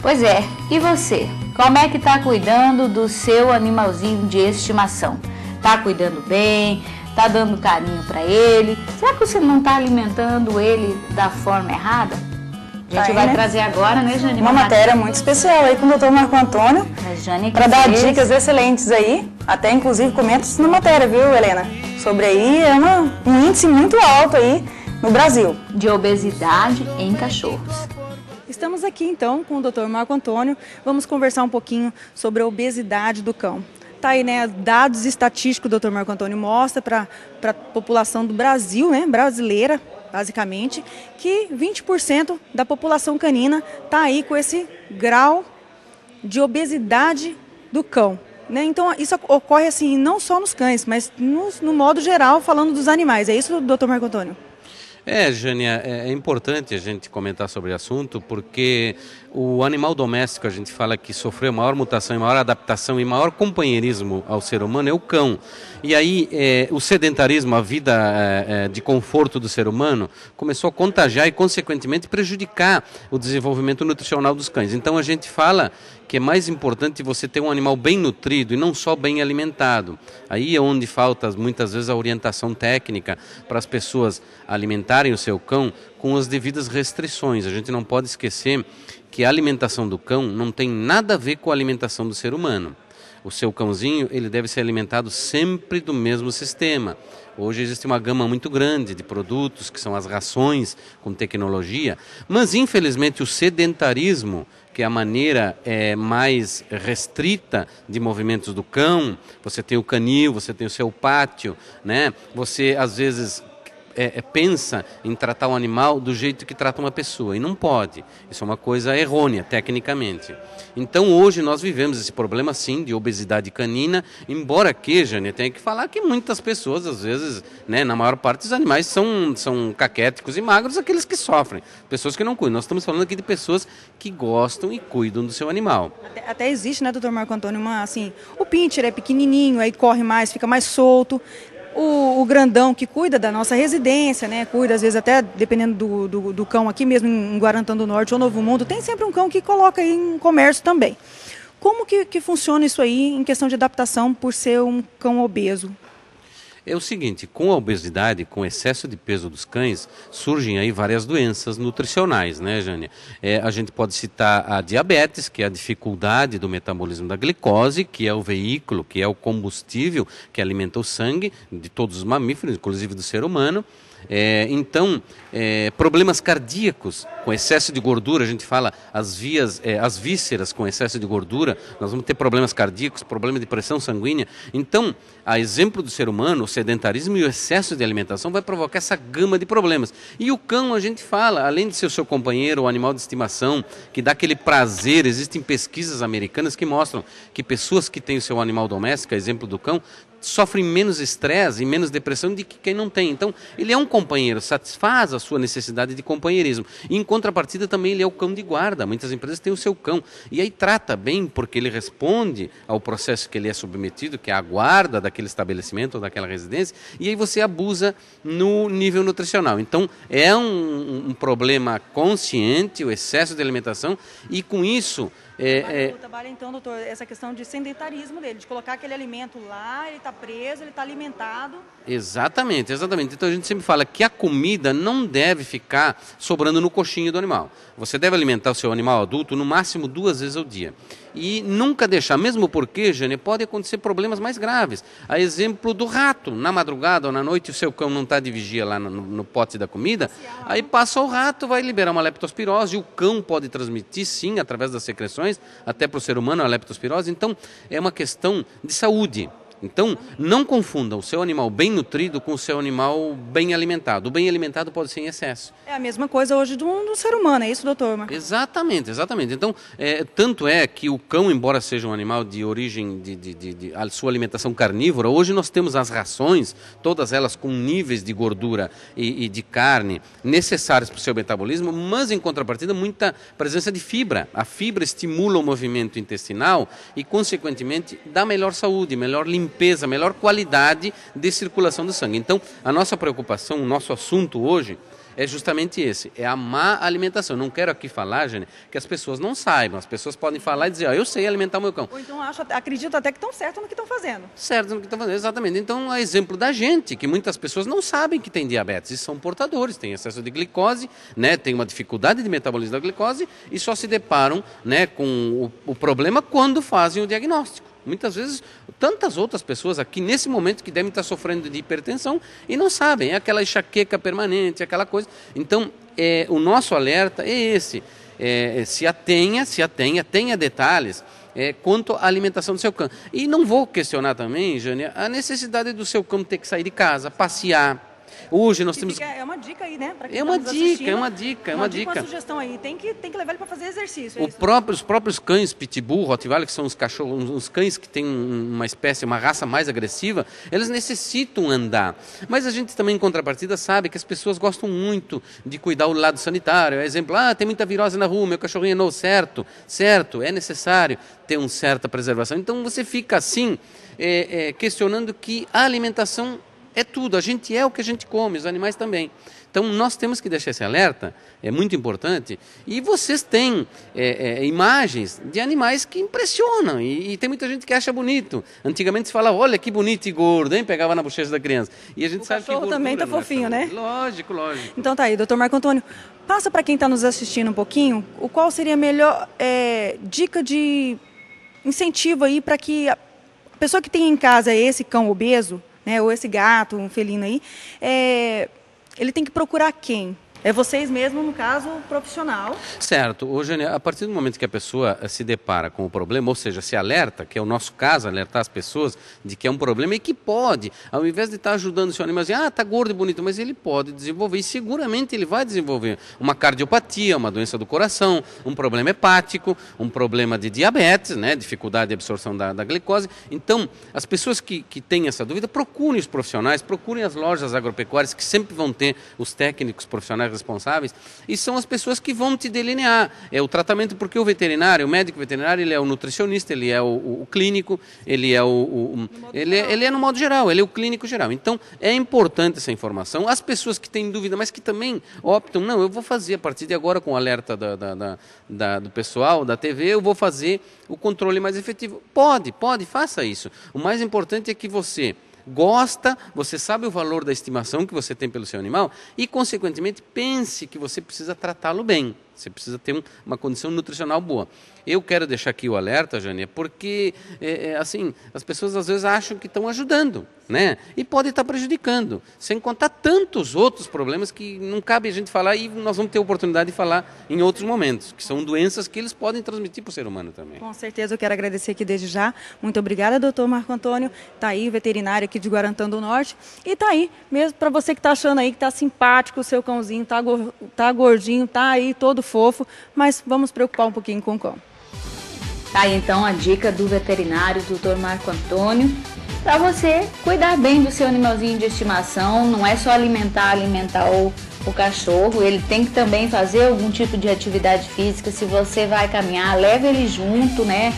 Pois é, e você? Como é que está cuidando do seu animalzinho de estimação? Está cuidando bem? Está dando carinho para ele? Será que você não está alimentando ele da forma errada? A gente vai trazer agora, né, Jane? Uma matéria muito especial aí com o Dr. Marco Antônio, para dar dicas excelentes aí, até inclusive comentários na matéria, viu, Helena? Sobre aí, um índice muito alto aí no Brasil. De obesidade em cachorros. Estamos aqui então com o Dr. Marco Antônio, vamos conversar um pouquinho sobre a obesidade do cão. Tá aí, né, dados estatísticos do Dr. Marco Antônio mostra para a população do Brasil, né, brasileira, basicamente, que 20% da população canina está aí com esse grau de obesidade do cão, né? Então isso ocorre assim não só nos cães, mas no modo geral, falando dos animais. É isso, Dr. Marco Antônio? Jânia, é importante a gente comentar sobre o assunto, porque o animal doméstico, a gente fala que sofreu maior mutação, maior adaptação e maior companheirismo ao ser humano é o cão. E aí o sedentarismo, a vida de conforto do ser humano, começou a contagiar e, consequentemente, prejudicar o desenvolvimento nutricional dos cães. Então a gente fala que é mais importante você ter um animal bem nutrido e não só bem alimentado. Aí é onde falta muitas vezes a orientação técnica para as pessoas alimentarem o seu cão com as devidas restrições. A gente não pode esquecer que a alimentação do cão não tem nada a ver com a alimentação do ser humano. O seu cãozinho, ele deve ser alimentado sempre do mesmo sistema. Hoje existe uma gama muito grande de produtos, que são as rações com tecnologia, mas infelizmente o sedentarismo, que é a maneira mais restrita de movimentos do cão, você tem o canil, você tem o seu pátio, né? Você às vezes pensa em tratar um animal do jeito que trata uma pessoa, e não pode. Isso é uma coisa errônea, tecnicamente. Então, hoje nós vivemos esse problema, sim, de obesidade canina, embora que, Jane, tenha que falar que muitas pessoas, às vezes, né, na maior parte dos animais, são caquéticos e magros, aqueles que sofrem, pessoas que não cuidam. Nós estamos falando aqui de pessoas que gostam e cuidam do seu animal. Até existe, né, doutor Marco Antônio, o pincher é pequenininho, aí corre mais, fica mais solto. O grandão que cuida da nossa residência, né? Cuida, às vezes, até dependendo do cão aqui mesmo em Guarantã do Norte ou Novo Mundo, tem sempre um cão que coloca aí em comércio também. Como que funciona isso aí em questão de adaptação por ser um cão obeso? É o seguinte, com a obesidade, com o excesso de peso dos cães, surgem aí várias doenças nutricionais, né, Jânia? A gente pode citar a diabetes, que é a dificuldade do metabolismo da glicose, que é o veículo, que é o combustível que alimenta o sangue de todos os mamíferos, inclusive do ser humano. Problemas cardíacos com excesso de gordura, a gente fala as vísceras com excesso de gordura, nós vamos ter problemas cardíacos, problema de pressão sanguínea. Então, a exemplo do ser humano, o sedentarismo e o excesso de alimentação vai provocar essa gama de problemas. E o cão, a gente fala, além de ser o seu companheiro, o animal de estimação, que dá aquele prazer, existem pesquisas americanas que mostram que pessoas que têm o seu animal doméstico, a exemplo do cão, sofrem menos estresse e menos depressão do que quem não tem. Então, ele é um companheiro, satisfaz a sua necessidade de companheirismo. E, em contrapartida, também ele é o cão de guarda. Muitas empresas têm o seu cão. E aí trata bem, porque ele responde ao processo que ele é submetido, que é a guarda daquele estabelecimento ou daquela residência, e aí você abusa no nível nutricional. Então, é um problema consciente, o excesso de alimentação, e com isso... Trabalha então, doutor, essa questão de sedentarismo dele, de colocar aquele alimento lá, ele está preso, ele está alimentado. Exatamente. Então a gente sempre fala que a comida não deve ficar sobrando no coxinho do animal. Você deve alimentar o seu animal adulto no máximo 2 vezes ao dia. E nunca deixar, mesmo porque, Jane, pode acontecer problemas mais graves. A exemplo do rato, na madrugada ou na noite o seu cão não está de vigia lá no pote da comida, aí passa o rato, vai liberar uma leptospirose, e o cão pode transmitir, sim, através das secreções, até para o ser humano a leptospirose. Então, é uma questão de saúde. Então, não confundam o seu animal bem nutrido com o seu animal bem alimentado. O bem alimentado pode ser em excesso. É a mesma coisa hoje do ser humano, é isso, doutor? Exatamente. Então, tanto é que o cão, embora seja um animal de origem a sua alimentação carnívora, hoje nós temos as rações, todas elas com níveis de gordura e de carne necessários para o seu metabolismo, mas em contrapartida muita presença de fibra. A fibra estimula o movimento intestinal e, consequentemente, dá melhor saúde, melhor limpeza, melhor qualidade de circulação do sangue. Então, a nossa preocupação, o nosso assunto hoje é justamente esse, é a má alimentação. Não quero aqui falar, Jane, que as pessoas não saibam, as pessoas podem falar e dizer, eu sei alimentar o meu cão. Ou então acredito até que estão certo no que estão fazendo. Certo no que estão fazendo, exatamente. Então, é exemplo da gente, que muitas pessoas não sabem que tem diabetes e são portadores, têm excesso de glicose, né, tem uma dificuldade de metabolismo da glicose e só se deparam, né, com o problema quando fazem o diagnóstico. Muitas vezes, tantas outras pessoas aqui nesse momento que devem estar sofrendo de hipertensão e não sabem, é aquela enxaqueca permanente, aquela coisa. Então, o nosso alerta é esse, tenha detalhes quanto à alimentação do seu cão. E não vou questionar também, Jânia, a necessidade do seu cão ter que sair de casa, passear. Hoje nós temos... É uma dica aí, né? É uma dica. Uma sugestão aí. Tem que levar ele para fazer exercício. Os próprios cães Pitbull, Rottweiler, que são os cachorros, os cães que têm uma raça mais agressiva, eles necessitam andar. Mas a gente também, em contrapartida, sabe que as pessoas gostam muito de cuidar do lado sanitário. Exemplo, tem muita virose na rua, meu cachorrinho é novo, certo, é necessário ter uma certa preservação. Então você fica assim, questionando que a alimentação é tudo, a gente é o que a gente come, os animais também. Então nós temos que deixar esse alerta, é muito importante. E vocês têm imagens de animais que impressionam e tem muita gente que acha bonito. Antigamente se falava, olha que bonito e gordo, hein? Pegava na bochecha da criança. E a gente sabe que o cachorro também tá fofinho, né? Lógico. Então tá aí, doutor Marco Antônio, passa para quem está nos assistindo um pouquinho, qual seria a melhor dica de incentivo aí para que a pessoa que tem em casa esse cão obeso, né, ou esse gato, um felino aí, ele tem que procurar quem? É vocês mesmo, no caso, profissional. Certo. Hoje, a partir do momento que a pessoa se depara com o problema, ou seja, se alerta, que é o nosso caso, alertar as pessoas de que é um problema e que pode, ao invés de estar ajudando o seu animal, assim, tá gordo e bonito, mas ele pode desenvolver, e seguramente ele vai desenvolver uma cardiopatia, uma doença do coração, um problema hepático, um problema de diabetes, né, dificuldade de absorção da glicose. Então, as pessoas que têm essa dúvida, procurem os profissionais, procurem as lojas agropecuárias, que sempre vão ter os técnicos profissionais responsáveis, e são as pessoas que vão te delinear o tratamento, porque o médico veterinário, ele é o nutricionista, ele é o clínico, ele é ele é no modo geral, ele é o clínico geral. Então, é importante essa informação. As pessoas que têm dúvida, mas que também optam, não, eu vou fazer a partir de agora, com o alerta do pessoal, da TV, eu vou fazer o controle mais efetivo. Pode, faça isso. O mais importante é que você gosta, você sabe o valor da estimação que você tem pelo seu animal e, consequentemente, pense que você precisa tratá-lo bem. Você precisa ter uma condição nutricional boa. Eu quero deixar aqui o alerta, Jânia, porque assim, as pessoas às vezes acham que estão ajudando, né? E pode estar prejudicando, sem contar tantos outros problemas que não cabe a gente falar, e nós vamos ter oportunidade de falar em outros momentos, que são doenças que eles podem transmitir para o ser humano também. Com certeza, eu quero agradecer aqui desde já. Muito obrigada, doutor Marco Antônio. Está aí, veterinário aqui de Guarantã do Norte. E está aí, mesmo para você que está achando aí que está simpático o seu cãozinho, tá gordinho, tá aí todo fofo, mas vamos preocupar um pouquinho com o cão. Tá aí então a dica do veterinário, doutor Marco Antônio, para você cuidar bem do seu animalzinho de estimação. Não é só alimentar o cachorro, ele tem que também fazer algum tipo de atividade física. Se você vai caminhar, leva ele junto, né?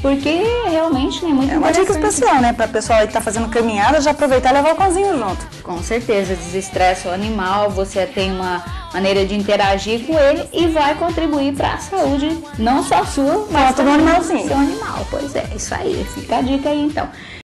Porque realmente é muito interessante. É uma dica especial, né? Para o pessoal aí que está fazendo caminhada, já aproveitar e levar o cãozinho junto. Com certeza, desestressa o animal, você tem uma maneira de interagir com ele e vai contribuir para a saúde, não só sua, mas também do animalzinho. Seu animal. Pois é, isso aí, fica a dica aí então.